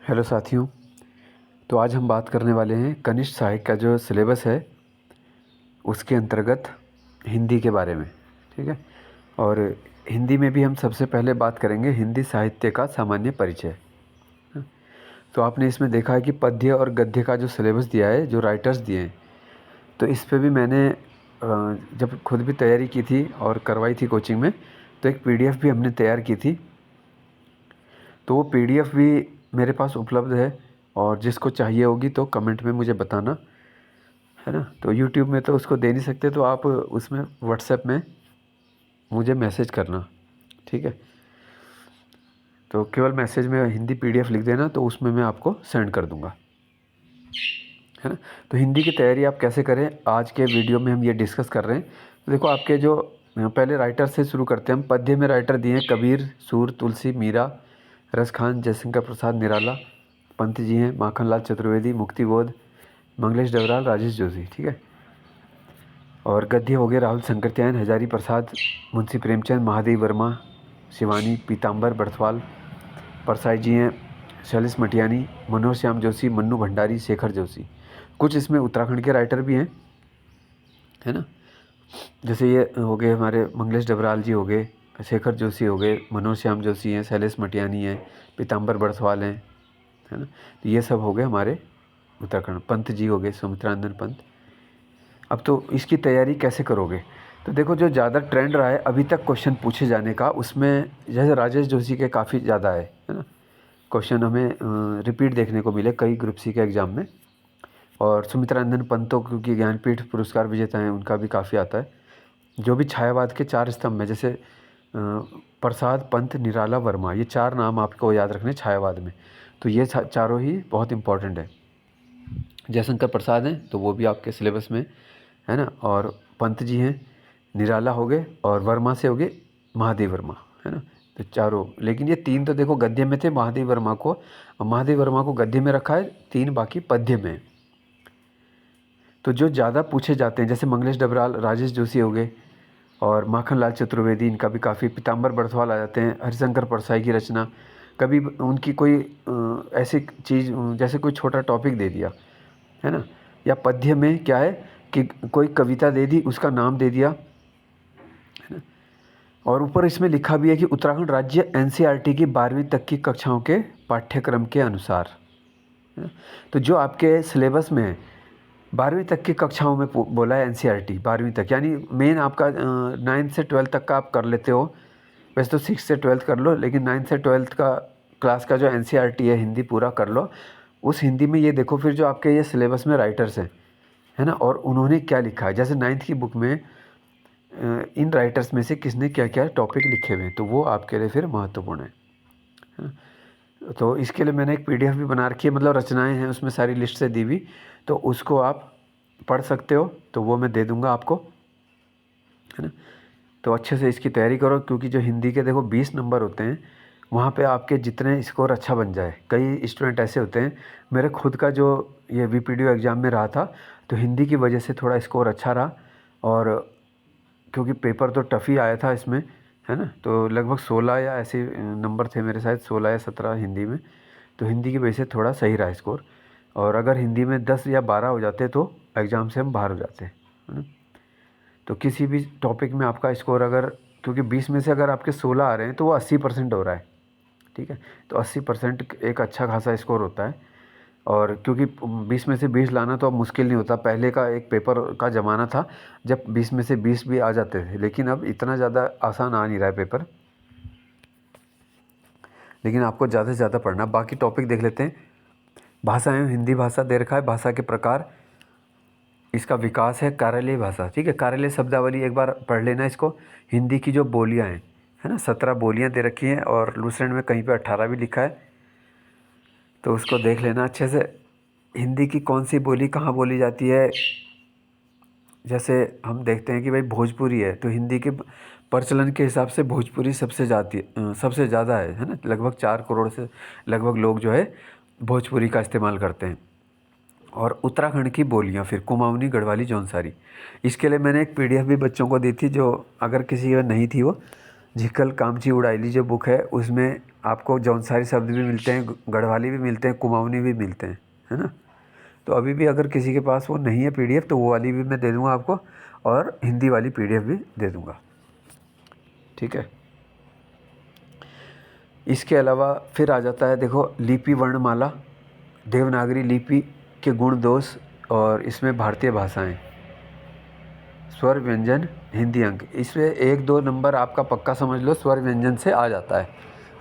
Hello साथियों। तो आज हम बात करने वाले हैं कनिष्ठ साहित्य का जो सिलेबस है उसके अंतर्गत हिंदी के बारे में। ठीक है। और हिंदी में भी हम सबसे पहले बात करेंगे हिंदी साहित्य का सामान्य परिचय। तो आपने इसमें देखा है कि पद्य और गद्य का जो सिलेबस दिया है, जो राइटर्स दिए हैं, तो इस पे भी मैंने जब खुद भी तैयारी की थी और करवाई थी कोचिंग में, तो एक पीडीएफ भी हमने तैयार की थी। तो वो पीडीएफ भी मेरे पास उपलब्ध है और जिसको चाहिए होगी तो कमेंट में मुझे बताना, है ना। तो यूट्यूब में तो उसको दे नहीं सकते, तो आप उसमें व्हाट्सएप में मुझे मैसेज करना। ठीक है। तो केवल मैसेज में हिंदी पीडीएफ लिख देना, तो उसमें मैं आपको सेंड कर दूंगा, है ना। तो हिंदी की तैयारी आप कैसे करें, आज के वीडियो में हम ये डिस्कस कर रहे हैं। तो देखो, आपके जो पहले राइटर से शुरू करते हैं हम। पद्य में राइटर दिए हैं कबीर, सूर, तुलसी, मीरा, रसखान, जयशंकर प्रसाद निराला। पंत जी हैं माखनलाल चतुर्वेदी, मुक्तिबोध, मंगलेश डबराल, राजेश जोशी। ठीक है। और गद्य हो गए राहुल शंकरत्यायन, हजारी प्रसाद, मुंशी प्रेमचंद, महादेव वर्मा, शिवानी, पीताम्बर बर्थवाल। परसाई जी हैं शैलेश मटियानी, मनोज श्याम जोशी, मन्नू भंडारी, शेखर जोशी। कुछ इसमें उत्तराखंड के राइटर भी हैं, है ना। जैसे ये हो गए हमारे मंगलेश डबराल जी हो गए, शेखर जोशी हो गए, मनोज श्याम जोशी हैं, शैलेश मटियानी हैं, पीताम्बर बर्थवाल हैं, है ना। तो ये सब हो गए हमारे उत्तराखंड। पंत जी हो गए, सुमित्रानंदन पंत। अब तो इसकी तैयारी कैसे करोगे? तो देखो, जो ज़्यादा ट्रेंड रहा है अभी तक क्वेश्चन पूछे जाने का, उसमें जैसे राजेश जोशी के काफ़ी ज़्यादा है ना। क्वेश्चन हमें रिपीट देखने को मिले कई ग्रुप सी के एग्ज़ाम में। और सुमित्रानंदन पंतों, क्योंकि ज्ञानपीठ पुरस्कार विजेता हैं, उनका भी काफ़ी आता है। जो भी छायावाद के चार स्तंभ हैं, जैसे प्रसाद, पंत, निराला, वर्मा, ये चार नाम आपको याद रखने छायावाद में। तो ये चारों ही बहुत इंपॉर्टेंट है। जयशंकर प्रसाद हैं तो वो भी आपके सिलेबस में, है ना। और पंत जी हैं, निराला हो गए, और वर्मा से हो गए महादेव वर्मा, है ना। तो चारों, लेकिन ये तीन तो देखो गद्य में थे महादेव वर्मा को, और महादेव वर्मा को गद्य में रखा है, तीन बाकी पद्य में। तो जो ज़्यादा पूछे जाते हैं, जैसे मंगलेश डबराल, राजेश जोशी हो गए, और माखनलाल चतुर्वेदी, इनका भी काफ़ी, पीताम्बर बर्थवाल आ जाते हैं, हरिशंकर परसाई की रचना। कभी उनकी कोई ऐसी चीज़, जैसे कोई छोटा टॉपिक दे दिया, है ना, या पद्य में क्या है कि कोई कविता दे दी, उसका नाम दे दिया, है ना। और ऊपर इसमें लिखा भी है कि उत्तराखंड राज्य एनसीईआरटी की 12वीं तक की कक्षाओं के पाठ्यक्रम के अनुसार, है ना। तो जो आपके सिलेबस में है 12वीं तक की कक्षाओं में बोला है एनसीईआरटी 12वीं तक, यानी मेन आपका 9th से 12th तक का आप कर लेते हो। वैसे तो 6th से 12th कर लो, लेकिन 9th से 12th का क्लास का जो एनसीईआरटी है हिंदी पूरा कर लो। उस हिंदी में ये देखो फिर जो आपके ये सिलेबस में राइटर्स हैं, है ना, और उन्होंने क्या लिखा है। जैसे 9th की बुक में इन राइटर्स में से किसने क्या क्या टॉपिक लिखे हुए हैं, तो वो आपके लिए फिर महत्वपूर्ण है। तो इसके लिए मैंने एक पीडीएफ भी बना रखी है, मतलब रचनाएं हैं उसमें सारी लिस्ट से दी हुई, तो उसको आप पढ़ सकते हो, तो वो मैं दे दूंगा आपको, है ना। तो अच्छे से इसकी तैयारी करो, क्योंकि जो हिंदी के देखो 20 नंबर होते हैं, वहाँ पे आपके जितने स्कोर अच्छा बन जाए। कई स्टूडेंट ऐसे होते हैं, मेरे खुद का जो ये वीपीडीओ एग्ज़ाम में रहा था, तो हिंदी की वजह से थोड़ा स्कोर अच्छा रहा, और क्योंकि पेपर तो टफ़ ही आया था इसमें, है ना। तो लगभग 16 या ऐसे नंबर थे मेरे, शायद 16 या 17 हिंदी में। तो हिंदी की वजह से थोड़ा सही रहा स्कोर, और अगर हिंदी में 10 या 12 हो जाते तो एग्ज़ाम से हम बाहर हो जाते, है ना। तो किसी भी टॉपिक में आपका स्कोर अगर, क्योंकि 20 में से अगर आपके 16 आ रहे हैं तो वो 80% हो रहा है। ठीक है। तो 80% एक अच्छा खासा स्कोर होता है। और क्योंकि 20 में से 20 लाना तो अब मुश्किल नहीं होता। पहले का एक पेपर का ज़माना था जब 20 में से 20 भी आ जाते थे, लेकिन अब इतना ज़्यादा आसान आ नहीं रहा है पेपर। लेकिन आपको ज़्यादा से ज़्यादा पढ़ना। बाकी टॉपिक देख लेते हैं। भाषा एवं हिंदी भाषा दे रखा है, भाषा के प्रकार, इसका विकास है, कार्यालय भाषा। ठीक है। कार्यालय शब्दावली एक बार पढ़ लेना इसको। हिंदी की जो बोलियाँ हैं, है ना, 17 बोलियाँ दे रखी हैं, और लूसेंट में कहीं पे 18 भी लिखा है, तो उसको देख लेना अच्छे से। हिंदी की कौन सी बोली कहाँ बोली जाती है, जैसे हम देखते हैं कि भाई भोजपुरी है, तो हिंदी के प्रचलन के हिसाब से भोजपुरी सबसे ज़्यादा है ना। लगभग 4 करोड़ से लगभग लोग जो है भोजपुरी का इस्तेमाल करते हैं। और उत्तराखंड की बोलियाँ फिर कुमाऊनी, गढ़वाली, जौनसारी। इसके लिए मैंने एक पीडीएफ भी बच्चों को दी थी, जो अगर किसी की नहीं थी, वो झिकल कामची उड़ाइली जो बुक है उसमें आपको जौनसारी शब्द भी मिलते हैं, गढ़वाली भी मिलते हैं, कुमाऊनी भी मिलते हैं, है ना। तो अभी भी अगर किसी के पास वो नहीं है पीडीएफ तो वो वाली भी मैं दे दूँगा आपको, और हिंदी वाली पीडीएफ भी दे दूँगा, ठीक है। इसके अलावा फिर आ जाता है, देखो, लिपि वर्णमाला, देवनागरी लिपि के गुण दोष, और इसमें भारतीय भाषाएं, स्वर व्यंजन, हिंदी अंक। इसमें 1-2 नंबर आपका पक्का समझ लो स्वर व्यंजन से आ जाता है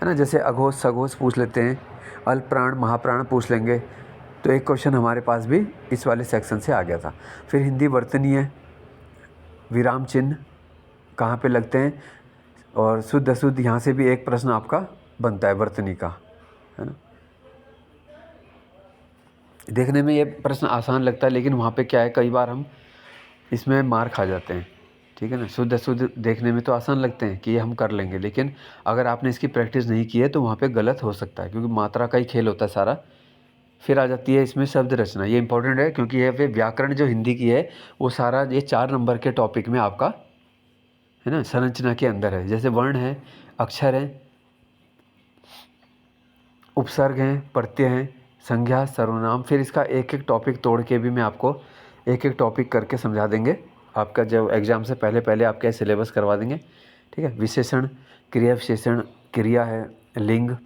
ना। जैसे अघोष सघोष पूछ लेते हैं, अल्प प्राण महाप्राण पूछ लेंगे, तो एक क्वेश्चन हमारे पास भी इस वाले सेक्शन से आ गया था। फिर हिंदी वर्तनीय, विराम चिन्ह कहाँ पे लगते हैं, और शुद्ध अशुद्ध, यहाँ से भी एक प्रश्न आपका बनता है वर्तनी का, है ना। देखने में ये प्रश्न आसान लगता है, लेकिन वहाँ पे क्या है, कई बार हम इसमें मार खा जाते हैं, ठीक है ना। शुद्ध अशुद्ध देखने में तो आसान लगते हैं कि ये हम कर लेंगे, लेकिन अगर आपने इसकी प्रैक्टिस नहीं की है तो वहाँ पे गलत हो सकता है, क्योंकि मात्रा का ही खेल होता है सारा। फिर आ जाती है इसमें शब्द रचना, ये इंपॉर्टेंट है, क्योंकि ये पे व्याकरण जो हिंदी की है वो सारा ये 4 नंबर के टॉपिक में आपका, है ना, संरचना के अंदर है। जैसे वर्ण है, अक्षर है, उपसर्ग हैं, प्रत्यय हैं, संज्ञा, सर्वनाम। फिर इसका एक एक टॉपिक तोड़ के भी मैं आपको एक एक टॉपिक करके समझा देंगे, आपका जब एग्ज़ाम से पहले पहले आपका सिलेबस करवा देंगे, ठीक है। विशेषण, क्रिया विशेषण, क्रिया है, लिंग,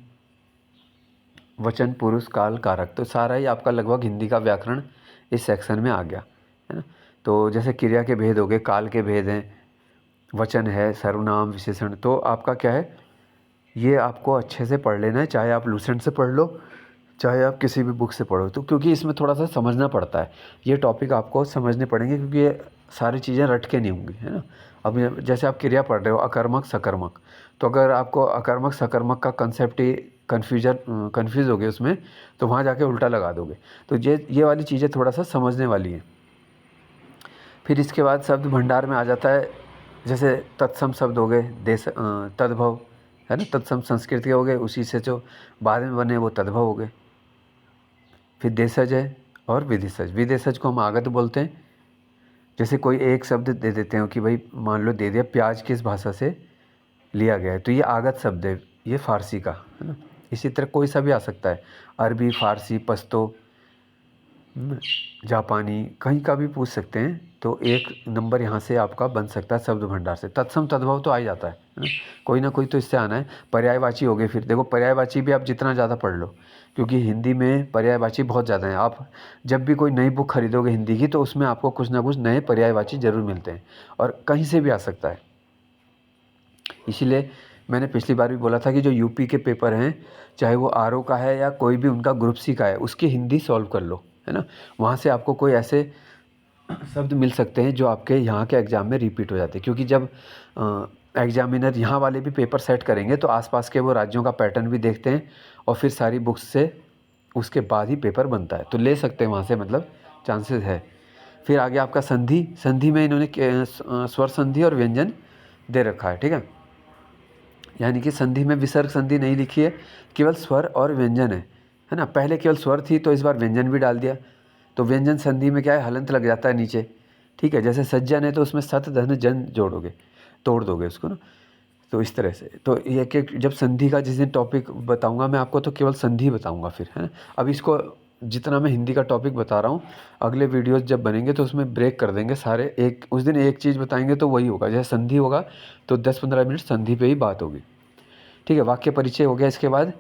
वचन, पुरुष, काल, कारक, तो सारा ही आपका लगभग हिंदी का व्याकरण इस सेक्शन में आ गया, है ना। तो जैसे क्रिया के भेद हो गए, काल के भेद हैं, वचन है, सर्वनाम, विशेषण, तो आपका क्या है, ये आपको अच्छे से पढ़ लेना है, चाहे आप लूसेंट से पढ़ लो, चाहे आप किसी भी बुक से पढ़ो। तो क्योंकि इसमें थोड़ा सा समझना पड़ता है, ये टॉपिक आपको समझने पड़ेंगे, क्योंकि ये सारी चीज़ें रट के नहीं होंगी, है ना। अब जैसे आप क्रिया पढ़ रहे हो, अकर्मक सकर्मक, तो अगर आपको अकर्मक सकर्मक का कंसेप्ट ही कन्फ्यूज़ हो गए उसमें, तो वहाँ जाके उल्टा लगा दोगे। तो ये वाली चीज़ें थोड़ा सा समझने वाली हैं। फिर इसके बाद शब्द भंडार में आ जाता है, जैसे तत्सम शब्द हो गए, तद्भव, है ना, तत्सम संस्कृत के हो गए, उसी से जो बाद में बने वो तद्भव हो गए। फिर देशज है और विधिशज। विधिशज को हम आगत बोलते हैं। जैसे कोई एक शब्द दे देते हैं कि भाई मान लो दे दिया प्याज किस भाषा से लिया गया है, तो ये आगत शब्द है, ये फारसी का, है ना। इसी तरह कोई सा भी आ सकता है, अरबी, फारसी, पश्तो, जापानी, कहीं का भी पूछ सकते हैं, तो एक नंबर यहाँ से आपका बन सकता है शब्द भंडार से। तत्सम तद्भव तो आ ही जाता है ना, कोई ना कोई तो इससे आना है। पर्यायवाची हो गए, फिर देखो पर्यायवाची भी आप जितना ज़्यादा पढ़ लो, क्योंकि हिंदी में पर्यायवाची बहुत ज़्यादा हैं। आप जब भी कोई नई बुक खरीदोगे हिंदी की, तो उसमें आपको कुछ ना कुछ नए पर्यायवाची ज़रूर मिलते हैं, और कहीं से भी आ सकता है। इसीलिए मैंने पिछली बार भी बोला था कि जो यूपी के पेपर हैं, चाहे वो आरओ का है या कोई भी उनका ग्रुप सी का है, उसकी हिंदी सॉल्व कर लो, है ना। वहाँ से आपको कोई ऐसे शब्द मिल सकते हैं जो आपके यहाँ के एग्ज़ाम में रिपीट हो जाते हैं, क्योंकि जब एग्जामिनर यहाँ वाले भी पेपर सेट करेंगे तो आसपास के वो राज्यों का पैटर्न भी देखते हैं, और फिर सारी बुक्स से उसके बाद ही पेपर बनता है, तो ले सकते हैं वहाँ से, मतलब चांसेस है। फिर आगे आपका संधि। संधि में इन्होंने स्वर संधि और व्यंजन दे रखा है, ठीक है। यानी कि संधि में विसर्ग संधि नहीं लिखी है, केवल स्वर और व्यंजन है ना। पहले केवल स्वर थी, तो इस बार व्यंजन भी डाल दिया, तो व्यंजन संधि में क्या है, हलंत लग जाता है नीचे, ठीक है। जैसे सज्जन है तो उसमें सत धन जन जोड़ोगे, तोड़ दोगे उसको ना, तो इस तरह से। तो ये कि जब संधि का जिस दिन टॉपिक बताऊंगा मैं आपको, तो केवल संधि बताऊंगा फिर, है ना। अब इसको जितना मैं हिंदी का टॉपिक बता रहा हूँ, अगले वीडियोस जब बनेंगे तो उसमें ब्रेक कर देंगे सारे, एक उस दिन एक चीज़ बताएंगे तो वही होगा। जैसे संधि होगा तो 10-15 मिनट संधि पे ही बात होगी, ठीक है। वाक्य परिचय हो गया, इसके बाद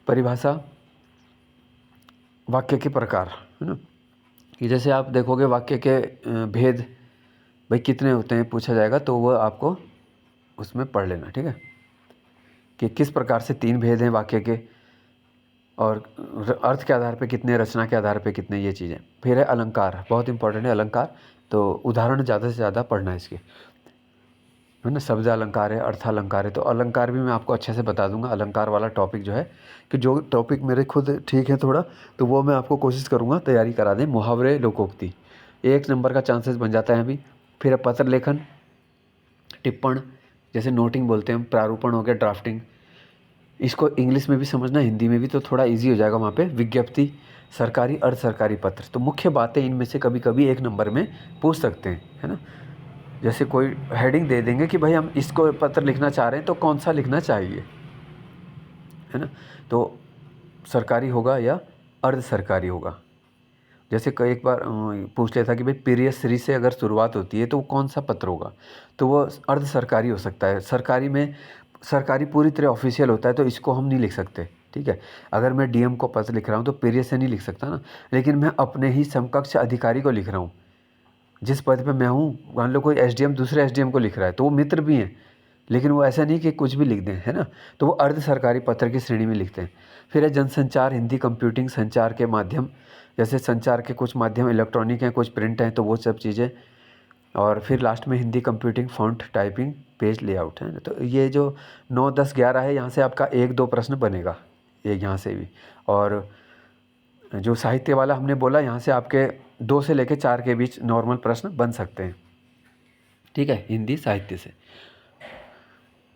परिभाषा, वाक्य के प्रकार, है ना। कि जैसे आप देखोगे वाक्य के भेद भाई कितने होते हैं पूछा जाएगा, तो वो आपको उसमें पढ़ लेना, ठीक है, कि किस प्रकार से 3 भेद हैं वाक्य के, और अर्थ के आधार पे कितने, रचना के आधार पे कितने, ये चीज़ें। फिर है अलंकार, बहुत इंपॉर्टेंट है अलंकार, तो उदाहरण ज़्यादा से ज़्यादा पढ़ना है इसके, है ना। शब्द अलंकार है, अर्थालंकार है, तो अलंकार भी मैं आपको अच्छे से बता दूंगा। अलंकार वाला टॉपिक जो है, कि जो टॉपिक मेरे खुद ठीक है थोड़ा, तो वो मैं आपको कोशिश करूँगा तैयारी करा दें। मुहावरे, लोकोक्ति, 1 नंबर का चांसेस बन जाता है अभी। फिर पत्र लेखन, टिप्पण, जैसे नोटिंग बोलते हैं हम, प्रारूपण हो गया, ड्राफ्टिंग, इसको इंग्लिश में भी समझना, हिंदी में भी, तो थोड़ा ईजी हो जाएगा वहाँ पे। विज्ञप्ति, सरकारी अर्ध सरकारी पत्र, तो मुख्य बातें इनमें से कभी कभी 1 नंबर में पूछ सकते हैं, है ना। जैसे कोई हेडिंग दे देंगे कि भाई हम इसको पत्र लिखना चाह रहे हैं, तो कौन सा लिखना चाहिए, है ना। तो सरकारी होगा या अर्ध सरकारी होगा। जैसे कई एक बार पूछ लिया था कि भाई पीरियड श्री से अगर शुरुआत होती है तो वो कौन सा पत्र होगा, तो वो अर्ध सरकारी हो सकता है। सरकारी में सरकारी पूरी तरह ऑफिशियल होता है तो इसको हम नहीं लिख सकते, ठीक है। अगर मैं डीएम को पत्र लिख रहा हूँ तो पीरियड से नहीं लिख सकता ना, लेकिन मैं अपने ही समकक्ष अधिकारी को लिख रहा हूँ। जिस पद पे मैं हूँ, मान लो कोई एसडीएम दूसरे एसडीएम को लिख रहा है तो वो मित्र भी हैं, लेकिन वो ऐसा नहीं कि कुछ भी लिख दें, है ना। तो वो अर्ध सरकारी पत्र की श्रेणी में लिखते हैं। फिर है जनसंचार, हिंदी कंप्यूटिंग संचार के माध्यम, जैसे संचार के कुछ माध्यम इलेक्ट्रॉनिक हैं, कुछ प्रिंट हैं, तो वो सब चीज़ें। और फिर लास्ट में Hindi computing, font, typing, page layout है। तो ये जो 9, 10, 11 है, यहाँ से आपका 1-2 प्रश्न बनेगा, ये यहाँ से भी। और जो साहित्य वाला हमने बोला, यहाँ से आपके 2 से लेकर 4 के बीच नॉर्मल प्रश्न बन सकते हैं, ठीक है, हिंदी साहित्य से।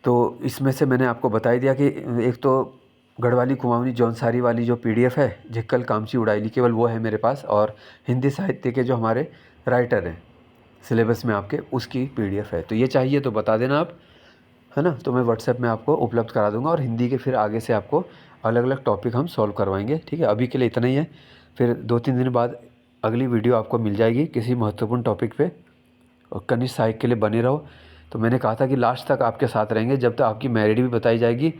तो इसमें से मैंने आपको बता ही दिया कि एक तो गढ़वाली कुमाऊनी जौनसारी वाली जो पीडीएफ है, झिक्कल कामची उड़ाइली, केवल वो है मेरे पास। और हिंदी साहित्य के जो हमारे राइटर हैं सिलेबस में आपके, उसकी पीडीएफ है। तो ये चाहिए तो बता देना आप, है ना। तो मैं व्हाट्सएप में आपको उपलब्ध करा दूंगा। और हिंदी के फिर आगे से आपको अलग अलग टॉपिक हम सॉल्व करवाएंगे, ठीक है। अभी के लिए इतना ही है, फिर 2-3 दिन बाद अगली वीडियो आपको मिल जाएगी किसी महत्वपूर्ण टॉपिक पे। और कनिष्ठ सहायक के लिए बने रहो। तो मैंने कहा था कि लास्ट तक आपके साथ रहेंगे, जब तक आपकी मेरिट भी बताई जाएगी,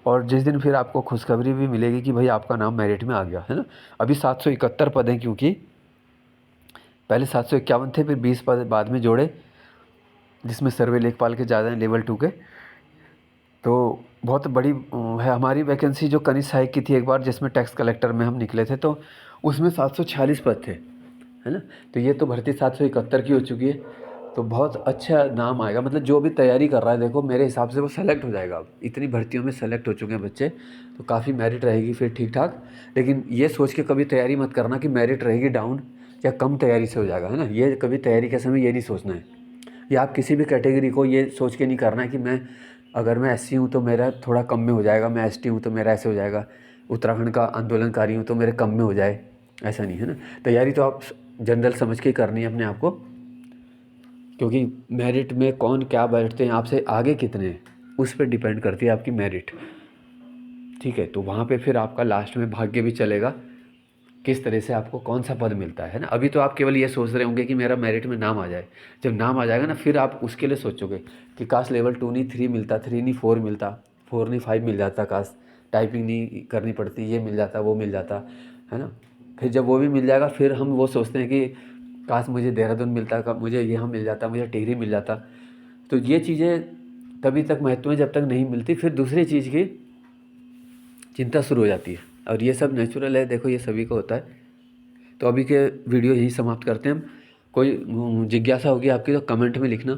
और जिस दिन फिर आपको खुशखबरी भी मिलेगी कि भाई आपका नाम मेरिट में आ गया, है ना। अभी 771 पद हैं, क्योंकि पहले 751 थे, फिर 20 पद बाद में जोड़े, जिसमें सर्वे लेखपाल के ज़्यादा हैं, लेवल 2 के। तो बहुत बड़ी है हमारी वैकेंसी जो कनिष्ठ सहायक की थी एक बार, जिसमें टैक्स कलेक्टर में हम निकले थे, तो उसमें 746 पद थे, है ना। तो ये तो भर्ती 771 की हो चुकी है। तो बहुत अच्छा नाम आएगा, मतलब जो भी तैयारी कर रहा है, देखो मेरे हिसाब से वो सेलेक्ट हो जाएगा। अब इतनी भर्तियों में सेलेक्ट हो चुके हैं बच्चे, तो काफ़ी मेरिट रहेगी फिर ठीक ठाक। लेकिन ये सोच के कभी तैयारी मत करना कि मेरिट रहेगी डाउन या कम तैयारी से हो जाएगा, है ना। ये कभी तैयारी के समय ये नहीं सोचना है, या आप किसी भी कैटेगरी को ये सोच के नहीं करना है कि मैं अगर मैं एससी हूँ तो मेरा थोड़ा कम में हो जाएगा, मैं एसटी हूँ तो मेरा ऐसे हो जाएगा, उत्तराखंड का आंदोलनकारी हूँ तो मेरे कम में हो जाए, ऐसा नहीं है ना। तैयारी तो आप जनरल समझ के करनी है अपने आप को, क्योंकि मेरिट में कौन क्या बैठते हैं, आपसे आगे कितने हैं, उस पर डिपेंड करती है आपकी मेरिट, ठीक है। तो वहाँ पे फिर आपका लास्ट में भाग्य भी चलेगा, किस तरह से आपको कौन सा पद मिलता है ना। अभी तो आप केवल ये सोच रहे होंगे कि मेरा मेरिट में नाम आ जाए। जब नाम आ जाएगा ना, फिर आप उसके लिए सोचोगे कि काश लेवल 2 नहीं 3 मिलता, 3 नहीं 4 मिलता, 4 नहीं 5 मिल जाता, काश टाइपिंग नहीं करनी पड़ती, ये मिल जाता, वो मिल जाता, है ना। फिर जब वो भी मिल जाएगा, फिर हम वो सोचते हैं कि काश मुझे देहरादून मिलता, कब मुझे यहाँ मिल जाता, मुझे टिहरी मिल जाता। तो ये चीज़ें तभी तक महत्व है जब तक नहीं मिलती, फिर दूसरी चीज़ की चिंता शुरू हो जाती है। और ये सब नेचुरल है, देखो ये सभी को होता है। तो अभी के वीडियो यही समाप्त करते हैं हम। कोई जिज्ञासा होगी आपकी तो कमेंट में लिखना।